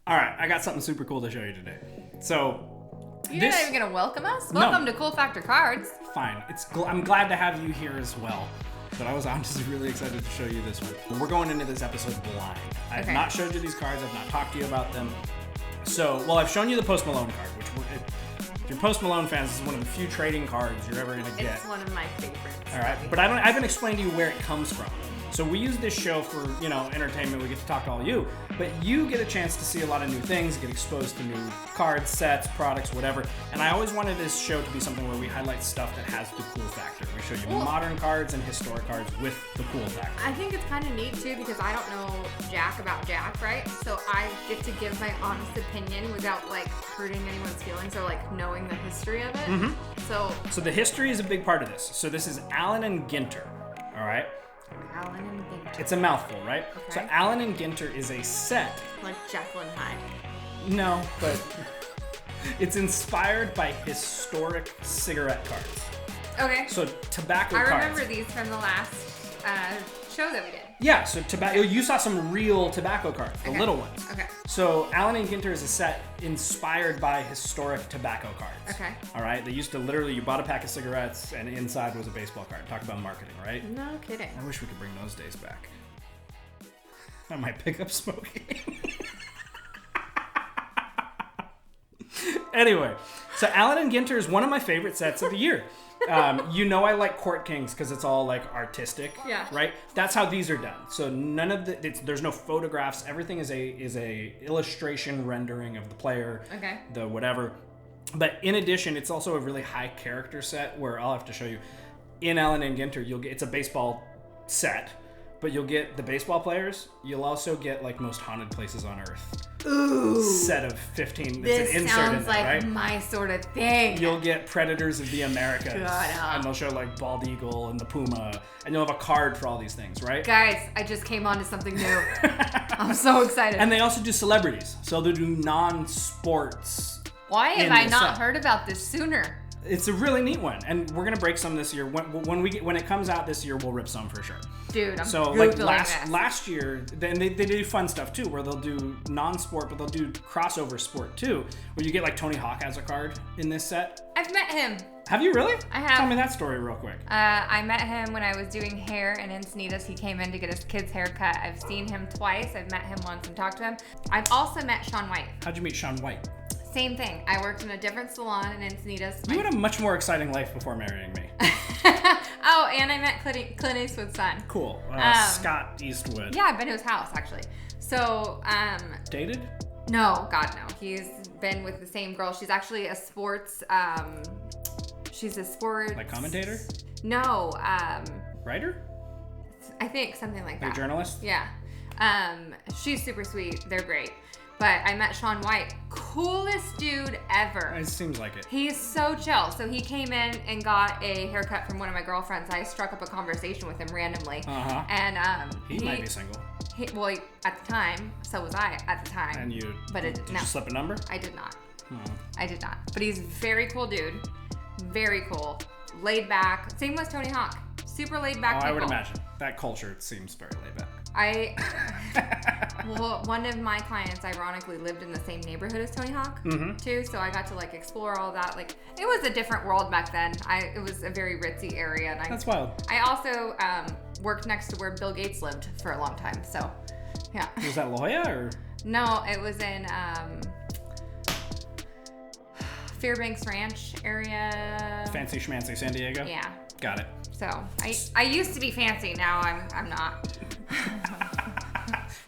All right, I got something super cool to show you today. So, You're not even going to welcome us? Welcome to Cool Factor Cards. Fine. I'm glad to have you here as well. But I'm just really excited to show you this one. We're going into this episode blind. I have not showed you these cards. I've not talked to you about them. So, I've shown you the Post Malone card, which if you're Post Malone fans, this is one of the few trading cards you're ever going to get. It's one of my favorites. All right, but I haven't explained to you where it comes from. So we use this show for, entertainment. We get to talk to all of you, but you get a chance to see a lot of new things, get exposed to new cards, sets, products, whatever. And I always wanted this show to be something where we highlight stuff that has the cool factor. We show you modern cards and historic cards with the cool factor. I think it's kind of neat too because I don't know jack about jack, right? So I get to give my honest opinion without hurting anyone's feelings or knowing the history of it. Mm-hmm. So the history is a big part of this. So this is Allen Ginter, all right? Allen and Ginter. It's a mouthful, right? Okay. So Allen and Ginter is a set. Like Jekyll and Hyde. No, but it's inspired by historic cigarette cards. Okay. So tobacco cards. I remember these from the last show that we did. Yeah, so tobacco. You saw some real tobacco cards, the little ones. Okay. So Allen and Ginter is a set inspired by historic tobacco cards. Okay. All right. They used to literally, you bought a pack of cigarettes and inside was a baseball card. Talk about marketing, right? No kidding. I wish we could bring those days back. I might pick up smoking. Anyway, so Allen and Ginter is one of my favorite sets of the year. I like Court Kings because it's all artistic, right? That's how these are done. So none of there's no photographs. Everything is a illustration rendering of the player, the whatever. But in addition, it's also a really high character set where I'll have to show you. In Allen and Ginter, it's a baseball set, but you'll get the baseball players. You'll also get most haunted places on Earth. Ooh. Set of 15. This it's an insert sounds in there, right? my sort of thing. You'll get Predators of the Americas. And they'll show Bald Eagle and the Puma. And you'll have a card for all these things, right? Guys, I just came on to something new. I'm so excited. And they also do celebrities. So they'll do non-sports. Why have I not heard about this sooner? It's a really neat one, and we're gonna break some this year. When it comes out this year, we'll rip some for sure. Dude, I'm so last year, then they do fun stuff too, where they'll do non-sport, but they'll do crossover sport too, where you get Tony Hawk has a card in this set. I've met him. Have you really? I have. Tell me that story real quick. I met him when I was doing hair in Encinitas. He came in to get his kid's haircut. I've seen him twice. I've met him once and talked to him. I've also met Shaun White. How'd you meet Shaun White? Same thing. I worked in a different salon in Encinitas. You had a much more exciting life before marrying me. Oh, and I met Clint Eastwood's son. Cool. Scott Eastwood. Yeah, I've been to his house, actually. So, dated? No, God, no. He's been with the same girl. She's actually a sports, she's a sport... commentator? No, writer? I think, something like that. A journalist? Yeah. She's super sweet. They're great. But I met Shaun White. Coolest dude ever. It seems like it. He's so chill. So he came in and got a haircut from one of my girlfriends. I struck up a conversation with him randomly. Uh-huh. And he might be single. At the time, so was I at the time. And you? But did you slip a number? I did not. I did not. But he's very cool dude. Very cool. Laid back. Same with Tony Hawk. Super laid back. I would imagine. That culture seems very laid back. One of my clients ironically lived in the same neighborhood as Tony Hawk too, so I got to explore all that. It was a different world back then. It was a very ritzy area, and that's wild. I also worked next to where Bill Gates lived for a long time, so yeah. Was that La Jolla or? No, it was in Fairbanks Ranch area. Fancy schmancy San Diego? Yeah. Got it. So I used to be fancy. Now I'm not.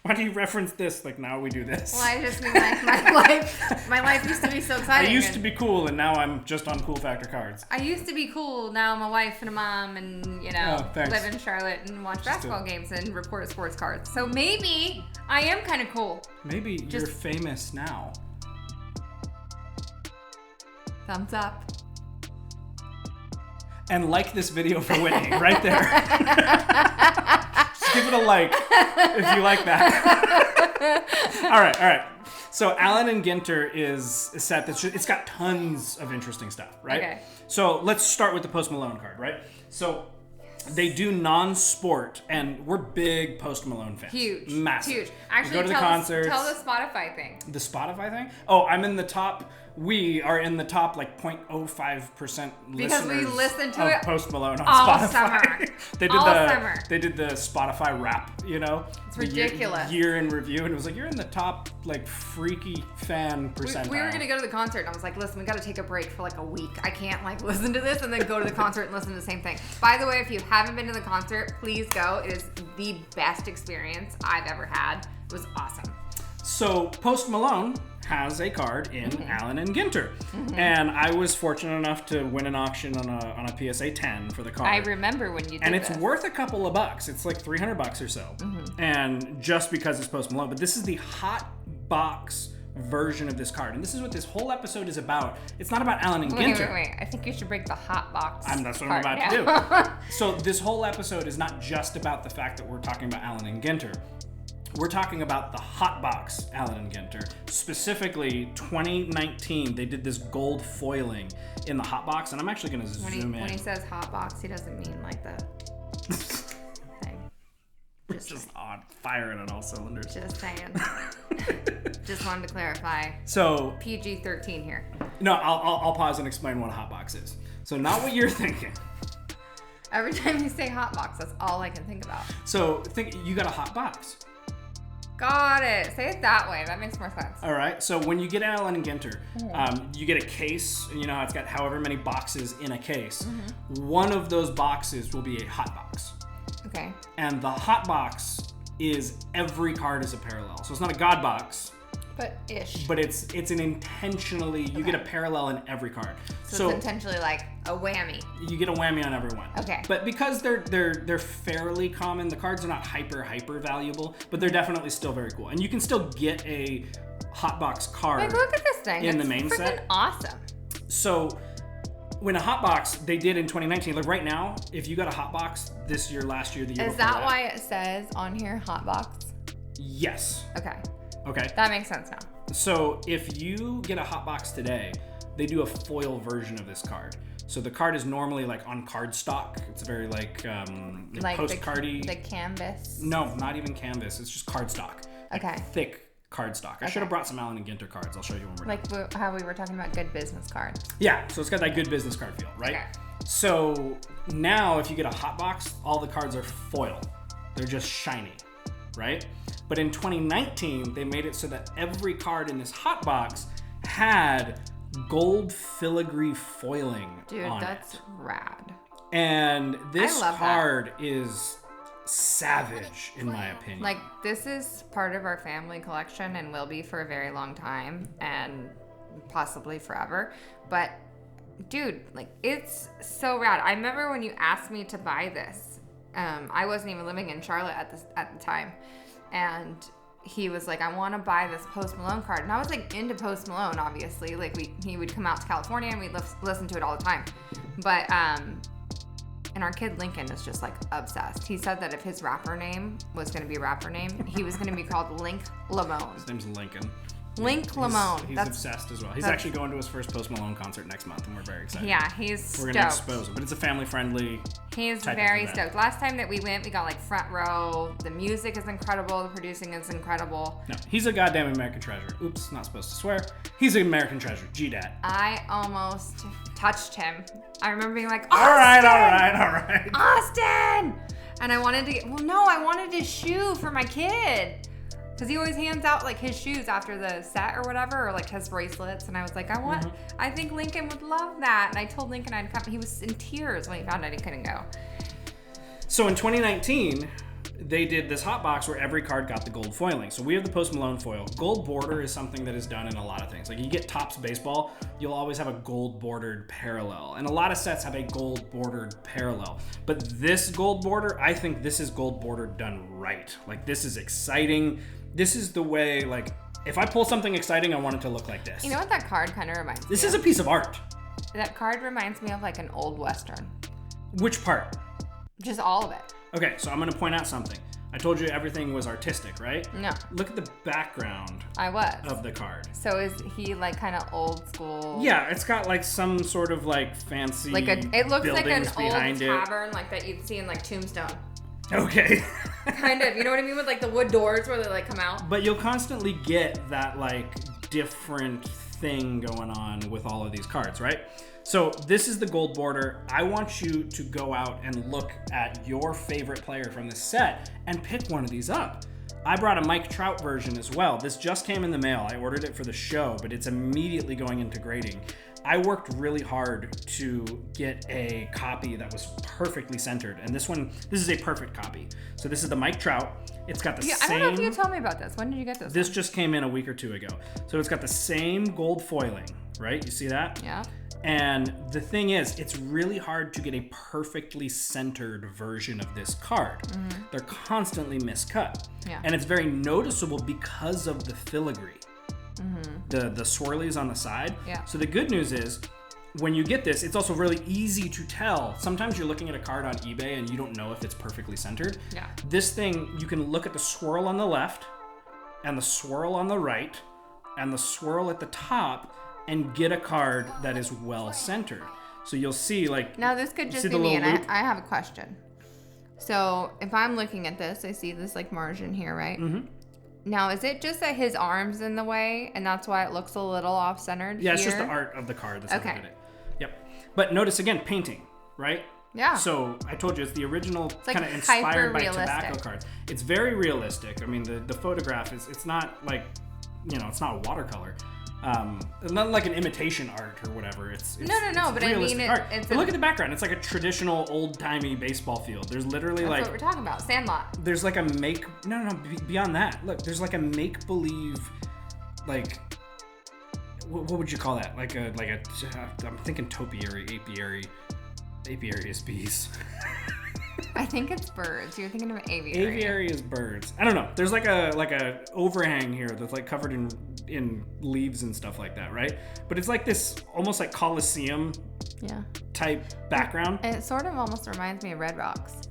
Why do you reference this? Now we do this. Well, I just mean my life used to be so exciting. I used to be cool, and now I'm just on Cool Factor cards. I used to be cool. Now I'm a wife and a mom, and live in Charlotte and watch basketball games and report sports cards. So maybe I am kind of cool. Maybe you're famous now. Thumbs up. And like this video for Whitney, right there. Just give it a like if you like that. All right. So Allen and Ginter is a set it's got tons of interesting stuff, right? Okay. So let's start with the Post Malone card, right? So They do non-sport, and we're big Post Malone fans. Huge. Massive. Huge. Actually, go to the concerts. Tell the Spotify thing. The Spotify thing? Oh, I'm in the top. We are in the top, like, 0.05% because we listen to it Post Malone on all Spotify. Summer. They did the Spotify rap, you know? It's ridiculous. Year in review, and it was like, you're in the top, like, freaky fan percentile. We were going to go to the concert, and I was like, listen, we got to take a break for, like, a week. I can't, like, listen to this and then go to the concert and listen to the same thing. By the way, if you haven't been to the concert, please go. It is the best experience I've ever had. It was awesome. So, Post Malone has a card in Allen Ginter. And I was fortunate enough to win an auction on a PSA 10 for the card. I remember when you did And it's worth a couple of bucks. It's like $300 or so. And just because it's Post Malone. But this is the hot box version of this card. And this is what this whole episode is about. It's not about Allen Ginter. Wait. I think you should break the hot box. That's what I'm about to do. So this whole episode is not just about the fact that we're talking about Allen Ginter. We're talking about the hot box Allen Ginter. Specifically, 2019, they did this gold foiling in the hot box, and I'm actually going to zoom in. When he says hot box, he doesn't mean like the thing. Just on firing on all cylinders. Just saying. Just wanted to clarify. So PG-13 here. No, I'll pause and explain what a hot box is. So not what you're thinking. Every time you say hot box, that's all I can think about. So you got a hot box. Got it. Say it that way. That makes more sense. All right. So when you get Allen Ginter, you get a case. You know, it's got however many boxes in a case. One of those boxes will be a hot box. Okay. And the hot box is every card is a parallel. So it's not a God box. But ish. But it's an intentionally, you get a parallel in every card. So it's intentionally like a whammy. You get a whammy on every one. Okay. But because they're fairly common, the cards are not hyper valuable, but they're definitely still very cool. And you can still get a hotbox card. Like, look at this thing. In the main set. It's freaking awesome. So when a hotbox, they did in 2019, like right now, if you got a hotbox this year, last year, the year before that. Why it says on here hotbox? Yes. Okay. That makes sense now. So if you get a hotbox today, they do a foil version of this card. So the card is normally like on cardstock. It's very like postcardy. The canvas. No, not even canvas. It's just cardstock. Okay. Like thick cardstock. I should have brought some Allen Ginter cards. I'll show you when we're done. Like how we were talking about good business cards. Yeah. So it's got that good business card feel, right? Okay. So now if you get a hotbox, all the cards are foil. They're just shiny, right? But in 2019, they made it so that every card in this hot box had gold filigree foiling on it. Dude, that's rad. And this card is savage, in my opinion. Like, this is part of our family collection and will be for a very long time and possibly forever. But, dude, like, it's so rad. I remember when you asked me to buy this. I wasn't even living in Charlotte at the time. And he was like, I want to buy this Post Malone card. And I was like into Post Malone, obviously. Like he would come out to California and we'd listen to it all the time. But, and our kid Lincoln is just like obsessed. He said that if his rapper name was going to be a rapper name, he was going to be called Link Lamone. His name's Lincoln. Link Lamone. He's obsessed as well. He's actually going to his first Post Malone concert next month, and we're very excited. Yeah, we're going to expose him, but it's a family-friendly. He's very stoked. Last time that we went, we got like front row. The music is incredible. The producing is incredible. No, he's a goddamn American treasure. Oops, not supposed to swear. He's an American treasure. G-Dad. I almost touched him. I remember being like, Austin! All right. Austin! And I wanted to I wanted his shoe for my kid. Because he always hands out like his shoes after the set or whatever, or like his bracelets. And I was like, I think Lincoln would love that. And I told Lincoln I'd come. He was in tears when he found out he couldn't go. So in 2019, they did this hot box where every card got the gold foiling. So we have the Post Malone foil. Gold border is something that is done in a lot of things. Like you get Topps baseball, you'll always have a gold bordered parallel. And a lot of sets have a gold bordered parallel. But this gold border, I think this is gold bordered done right. Like this is exciting. This is the way, like, if I pull something exciting, I want it to look like this. You know what that card kind of reminds me of? This is a piece of art. That card reminds me of like an old Western. Which part? Just all of it. Okay, so I'm going to point out something. I told you everything was artistic, right? No. Look at the background of the card. So is he like kind of old school? Yeah, it's got like some sort of like fancy it looks like an old tavern like that you'd see in like Tombstone. Okay. Kind of, you know what I mean, with like the wood doors where they like come out. But you'll constantly get that like different thing going on with all of these cards, right? So this is the gold border. I want you to go out and look at your favorite player from this set and pick one of these up. I brought a Mike Trout version as well. This just came in the mail. I ordered it for the show, but it's immediately going into grading. I worked really hard to get a copy that was perfectly centered. And this is a perfect copy. So this is the Mike Trout. It's got the same... I don't know if you told me about this. When did you get this? This just came in a week or two ago. So it's got the same gold foiling, right? You see that? Yeah. And the thing is, it's really hard to get a perfectly centered version of this card. Mm-hmm. They're constantly miscut. Yeah. And it's very noticeable because of the filigree. Mm-hmm. The swirlies on the side. Yeah. So the good news is, when you get this, it's also really easy to tell. Sometimes you're looking at a card on eBay and you don't know if it's perfectly centered. Yeah. This thing, you can look at the swirl on the left and the swirl on the right and the swirl at the top and get a card that is well centered. So you'll see like... Now this could just be me, and I have a question. So if I'm looking at this, I see this like margin here, right? Mm-hmm. Now, is it just that his arm's in the way and that's why it looks a little off-centered? Yeah, it's just the art of the card that's okay. It. Yep. But notice again, painting, right? Yeah. So I told you it's the original kind of inspired by tobacco cards. It's very realistic. I mean, the photograph it's not like, it's not watercolor. Not like an imitation art or whatever. It's no. But I mean, but look at the background. It's like a traditional old-timey baseball field. There's literally that's what we're talking about. Sandlot. There's like a beyond that. Look, there's like a make-believe, like, what would you call that? I'm thinking topiary, apiary is bees. I think it's birds. You're thinking of aviary. Aviary is birds. I don't know. There's like a overhang here that's like covered in leaves and stuff like that, right? But it's like this almost like Colosseum type background. It sort of almost reminds me of Red Rocks.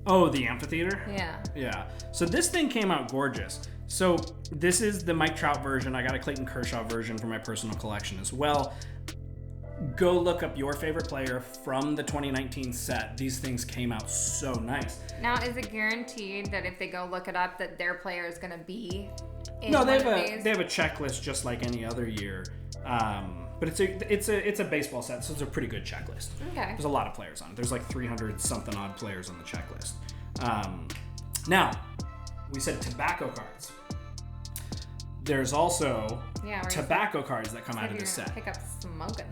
Oh, the amphitheater? Yeah. Yeah. So this thing came out gorgeous. So this is the Mike Trout version. I got a Clayton Kershaw version for my personal collection as well. Go look up your favorite player from the 2019 set. These things came out so nice. Now, is it guaranteed that if they go look it up that their player is going to be in No, they have a checklist just like any other year. But it's a baseball set, so it's a pretty good checklist. Okay. There's a lot of players on it. There's like 300 something odd players on the checklist. Now, we said tobacco cards. There's also tobacco cards that come out of this set. Pick up smoking.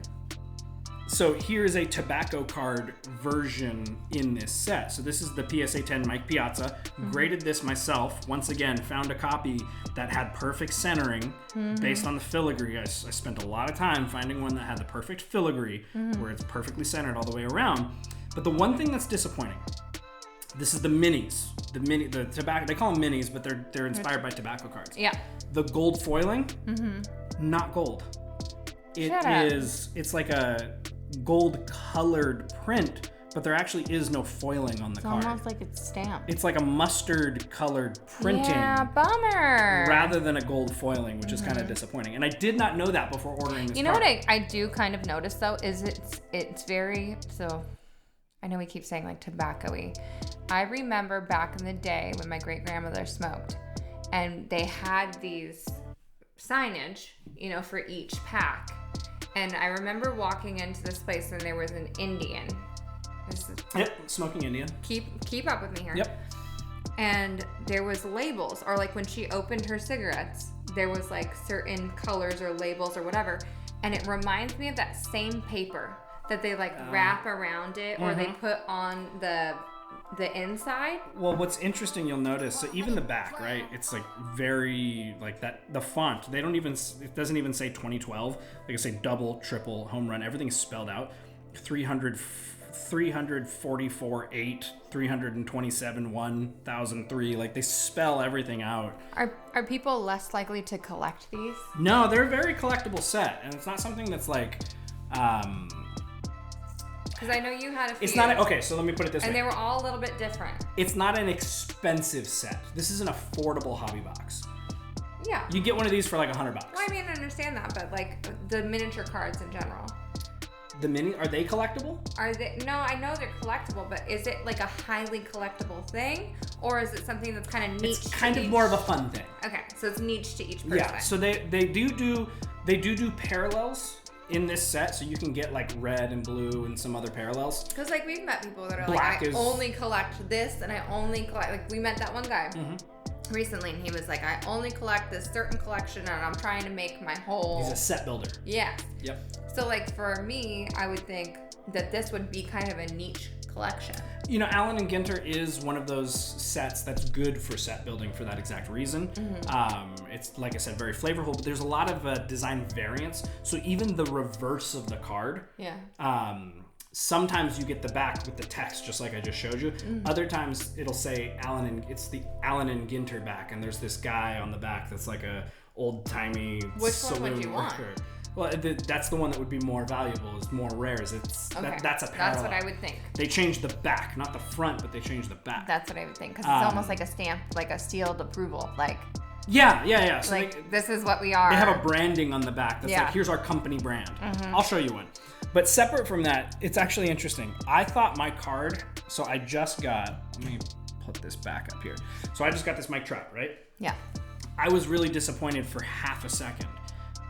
So here's a tobacco card version in this set. So this is the PSA 10 Mike Piazza. Graded this myself. Once again, found a copy that had perfect centering based on the filigree. I spent a lot of time finding one that had the perfect filigree where it's perfectly centered all the way around. But the one thing that's disappointing, this is the minis. The tobacco, they call them minis, but they're inspired by tobacco cards. Yeah. The gold foiling, not gold. It's like a gold colored print, but there actually is no foiling on the card. It's almost like it's stamped. It's like a mustard colored printing. Yeah, bummer. Rather than a gold foiling, which is kind of disappointing. And I did not know that before ordering this card. You know what I do kind of notice though is it's very, so I know we keep saying like tobacco-y. I remember back in the day when my great grandmother smoked and they had these signage, for each pack. And I remember walking into this place and there was an Indian. Yep, smoking Indian. Keep up with me here. Yep. And there was labels, or like when she opened her cigarettes, there was like certain colors or labels or whatever. And it reminds me of that same paper that they like wrap around it or they put on the inside. Well, what's interesting, you'll notice, so even the back, right? It's like very like that. The font, it doesn't even say 2012. Like I say, double, triple, home run. Everything's spelled out. 344 8, 327 1, 1003. Like they spell everything out. Are people less likely to collect these? No, they're a very collectible set, and it's not something that's like. Because I know you had a few. It's not okay. So let me put it this way. And they were all a little bit different. It's not an expensive set. This is an affordable hobby box. Yeah. You get one of these for like $100. Well, I mean, I understand that, but like the miniature cards in general. Are they collectible? Are they? No, I know they're collectible, but is it like a highly collectible thing, or is it something that's kind of niche? It's kind of more of a fun thing. Okay, so it's niche to each person. Yeah. So they do parallels in this set, so you can get like red and blue and some other parallels. Because like we've met people that are Black like, I only collect this, and I only collect. Like we met that one guy. Recently, and he was like, I only collect this certain collection, and I'm trying to make my whole. He's a set builder. Yeah. Yep. So like for me, I would think that this would be kind of a niche collection. You know, Allen Ginter is one of those sets that's good for set building for that exact reason. It's, like I said, very flavorful, but there's a lot of design variance. So even the reverse of the card. Yeah. Sometimes you get the back with the text, just like I just showed you. Other times it'll say it's the Allen and Ginter back, and there's this guy on the back that's like a old-timey Which saloon one would you want? Well, that's the one that would be more valuable. It's more rare. That's a parallel. That's what I would think. They changed the back, not the front, but they changed the back. That's what I would think, because it's almost like a stamp, like a sealed approval, like. Yeah. So like this is what we are. They have a branding on the back that's like, here's our company brand. I'll show you one. But separate from that, it's actually interesting. I thought my card, so I just got, let me put this back up here. So I just got this Mike Trout, right? Yeah. I was really disappointed for half a second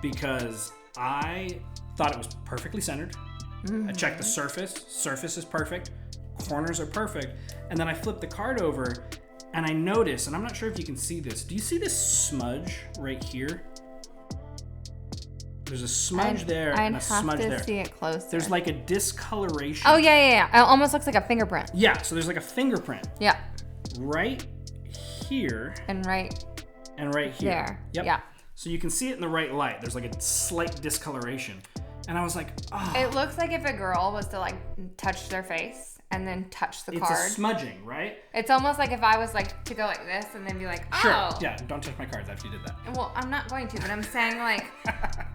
because I thought it was perfectly centered. I checked the surface is perfect, corners are perfect, and then I flipped the card over and I noticed, and I'm not sure if you can see this, do you see this smudge right here? There's a smudge there and a smudge there. I'd have to see it closer. There's like a discoloration. Oh, yeah. It almost looks like a fingerprint. Yeah, so there's like a fingerprint. Yeah. Right here. And right here. There. Yep. Yeah. So you can see it in the right light. There's like a slight discoloration. And I was like, oh. It looks like if a girl was to like touch their face and then touch the card. It's a smudging, right? It's almost like if I was like to go like this and then be like, oh. Sure. Yeah, don't touch my cards after you did that. Well, I'm not going to, but I'm saying like,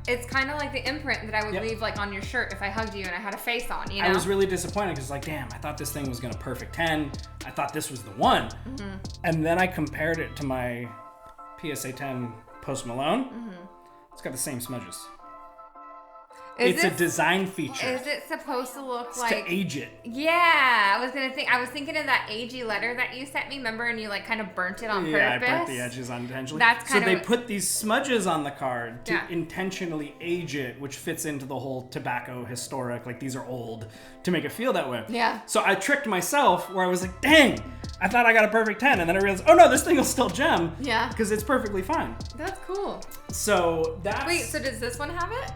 it's kind of like the imprint that I would leave like on your shirt if I hugged you and I had a face on, you know? I was really disappointed because like, damn, I thought this thing was going to perfect 10. I thought this was the one. And then I compared it to my PSA 10 Post Malone. It's got the same smudges. It's a design feature. Is it supposed to look like to age it? Yeah, I was thinking of that agey letter that you sent me, remember, and you like kind of burnt it on purpose. Yeah, I burnt the edges unintentionally. So they put these smudges on the card to intentionally age it, which fits into the whole tobacco historic, like these are old, to make it feel that way. Yeah. So I tricked myself where I was like, dang, I thought I got a perfect 10, and then I realized, oh no, this thing will still gem. Yeah. Because it's perfectly fine. That's cool. So that's... Wait, so does this one have it?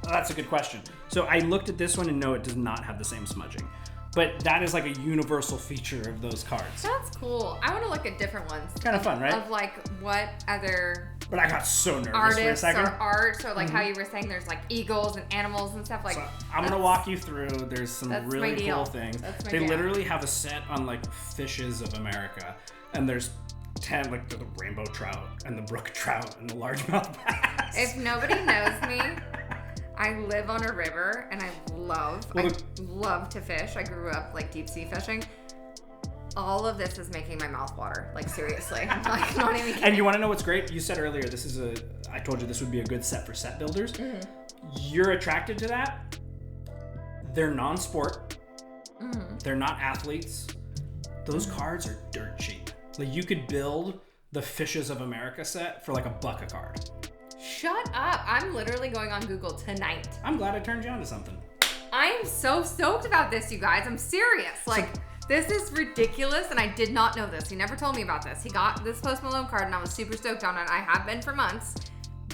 That's a good question. So I looked at this one and no, it does not have the same smudging. But that is like a universal feature of those cards. That's cool. I want to look at different ones. Kind of fun, right? Of like what other... But I got so nervous artists for a second. Or art, or like how you were saying there's like eagles and animals and stuff like. So I'm gonna walk you through. There's some really cool things. They literally have a set on like fishes of America, and there's 10 like the rainbow trout and the brook trout and the largemouth bass. If nobody knows me, I live on a river and I love to fish. I grew up like deep sea fishing. All of this is making my mouth water. Like seriously, I'm like not even kidding. And you want to know what's great? You said earlier I told you this would be a good set for set builders. You're attracted to that. They're non-sport. They're not athletes. Those cards are dirt cheap. Like you could build the Fishes of America set for like $1 a card. Shut up. I'm literally going on Google tonight. I'm glad I turned you on to something. I'm so stoked about this, you guys. I'm serious. Like, this is ridiculous, and I did not know this. He never told me about this. He got this Post Malone card, and I was super stoked on it. I have been for months.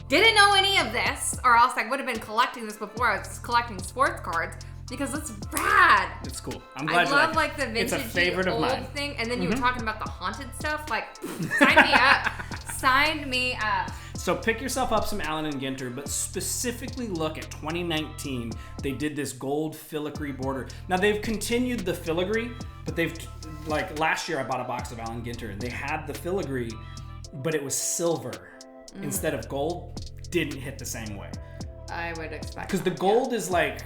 Didn't know any of this, or else I would have been collecting this before I was collecting sports cards, because it's rad. It's cool. I'm glad you love like the vintage old thing, and then you were talking about the haunted stuff. Like, sign me up. Sign me up. So pick yourself up some Allen & Ginter, but specifically look at 2019. They did this gold filigree border. Now they've continued the filigree, but they've, like last year I bought a box of Allen Ginter and they had the filigree, but it was silver instead of gold. Didn't hit the same way. I would expect. Because the gold is like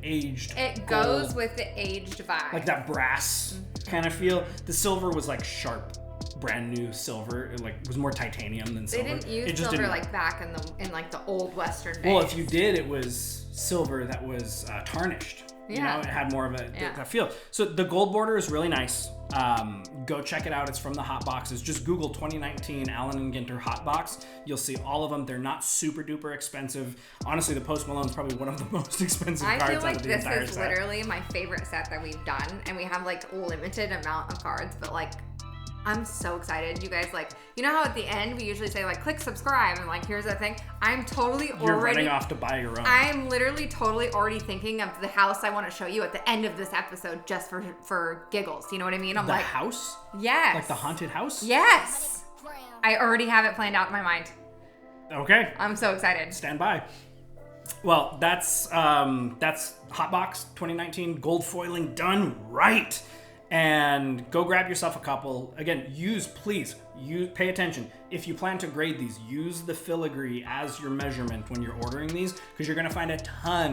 aged. It goes with the aged vibe. Like that brass kind of feel. The silver was like sharp, brand new silver. It was more titanium than silver. They didn't use silver like back in like the old Western days. Well, if you did, it was silver that was tarnished. You know, it had more of that feel. So the gold border is really nice. Go check it out. It's from the hot boxes. Just Google 2019 Allen Ginter hot box. You'll see all of them. They're not super duper expensive. Honestly, the Post Malone is probably one of the most expensive cards out of the entire set. I feel like this is literally my favorite set that we've done, and we have like limited amount of cards, but like I'm so excited. You guys, like, you know how at the end we usually say like click subscribe and like here's the thing. You're running off to buy your own. I'm literally totally already thinking of the house I want to show you at the end of this episode just for giggles. You know what I mean? I'm like, house? Yes. Like the haunted house? Yes. I already have it planned out in my mind. Okay. I'm so excited. Stand by. Well, that's Hotbox 2019 gold foiling done right. And go grab yourself a couple. Again, pay attention. If you plan to grade these, use the filigree as your measurement when you're ordering these, because you're going to find a ton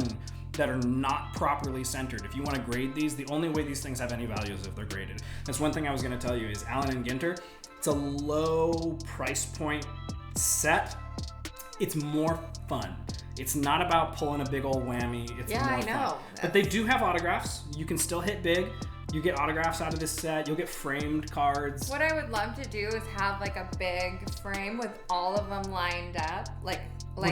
that are not properly centered. If you want to grade these, the only way these things have any value is if they're graded. That's one thing I was going to tell you is Allen Ginter. It's a low price point set. It's more fun. It's not about pulling a big old whammy. It's more fun. But they do have autographs. You can still hit big. You get autographs out of this set. You'll get framed cards. What I would love to do is have like a big frame with all of them lined up. Like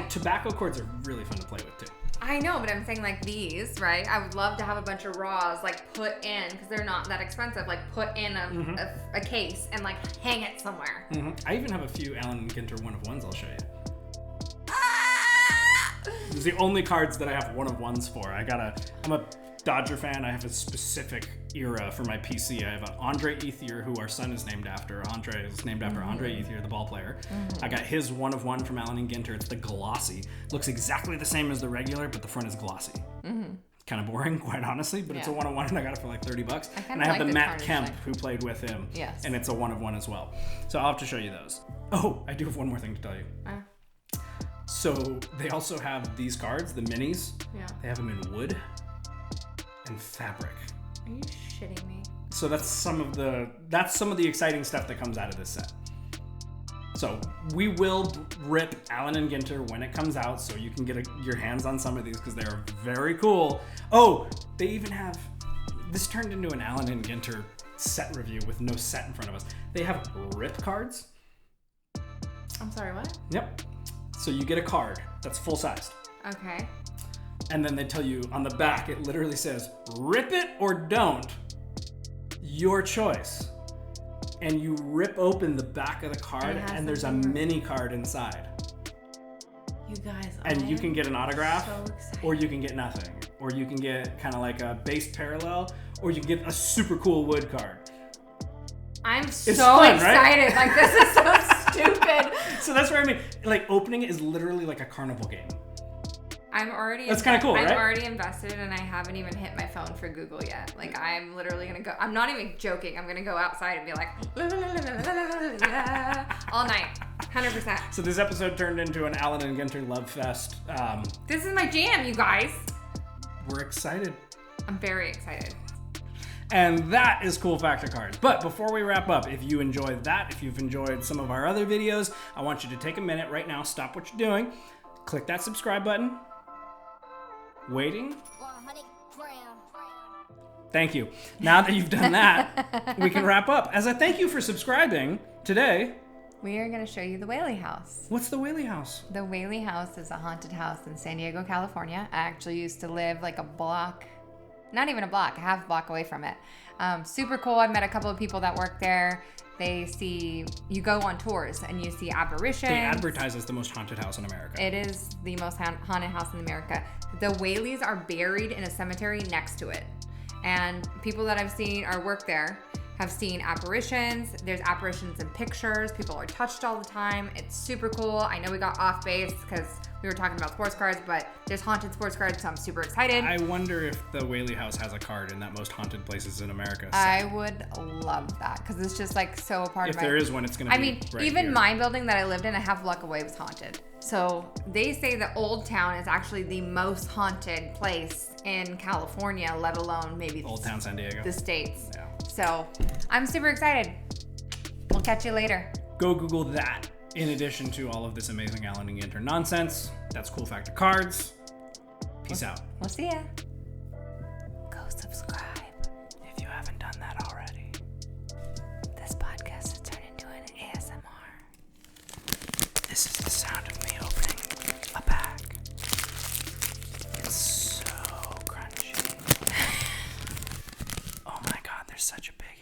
tobacco cords are really fun to play with too. I know, but I'm saying like these, right? I would love to have a bunch of raws like put in, because they're not that expensive, like put in a case and like hang it somewhere. I even have a few Allen Ginter 1-of-1s I'll show you. These are the only cards that I have 1-of-1s for. I'm a Dodger fan. I have a specific era for my PC. I have an Andre Ethier, who our son is named after. Andre is named after Andre Ethier, the ball player. I got his 1-of-1 from Allen Ginter. It's the glossy. Looks exactly the same as the regular, but the front is glossy. Kind of boring, quite honestly, but it's a 1-of-1 and I got it for like $30. And I have the Matt Kemp who played with him. Yes. And it's a 1-of-1 as well. So I'll have to show you those. Oh, I do have one more thing to tell you. So they also have these cards, the minis. Yeah. They have them in wood and fabric. Are you shitting me? So that's some of the exciting stuff that comes out of this set. So we will rip Allen Ginter when it comes out, so you can get your hands on some of these because they're very cool. Oh, they even have, this turned into an Allen Ginter set review with no set in front of us. They have rip cards. I'm sorry, what? Yep. So you get a card that's full sized. Okay. And then they tell you on the back, it literally says, rip it or don't. Your choice. And you rip open the back of the card and there's a mini card inside. You guys, and you can get an autograph, or you can get nothing. Or you can get kind of like a base parallel, or you can get a super cool wood card. I'm so fun, excited. Right? Like, this is so stupid. So that's what I mean. Like, opening it is literally like a carnival game. That's kind of cool, right? I'm already invested, and I haven't even hit my phone for Google yet. Like, I'm literally gonna go. I'm not even joking. I'm gonna go outside and be like, la, la, la, la, la, la, la, all night, 100%. So this episode turned into an Allen Ginter love fest. This is my jam, you guys. We're excited. I'm very excited. And that is Cool Factor Cards. But before we wrap up, if you enjoyed that, if you've enjoyed some of our other videos, I want you to take a minute right now, stop what you're doing, click that subscribe button. Waiting. Thank you. Now that you've done that, we can wrap up. As a thank you for subscribing, today we are going to show you the Whaley House. What's the Whaley House? The Whaley House is a haunted house in San Diego, California. I actually used to live like a block, not even a block, a half block away from it. Super cool. I've met a couple of people that work there. You go on tours and you see apparitions. They advertise as the most haunted house in America. It is the most haunted house in America. The Whaleys are buried in a cemetery next to it. And people that I've seen or work there have seen apparitions. There's apparitions in pictures. People are touched all the time. It's super cool. I know we got off base because we were talking about sports cards, but there's haunted sports cards, so I'm super excited. I wonder if the Whaley House has a card in that most haunted places in America. So. I would love that because it's just like so a part of If there is one, it's going to be. I mean, right even here. my building that I lived in a half block away was haunted. So they say that Old Town is actually the most haunted place in California, let alone maybe Old Town San Diego. The States. Yeah. So I'm super excited. We'll catch you later. Go Google that. In addition to all of this amazing Allen Ginter nonsense, that's Cool Factor Cards. Peace out. We'll see ya. Go subscribe. If you haven't done that already. This podcast has turned into an ASMR. This is the sound of me opening a bag. It's so crunchy. Oh my god, there's such a big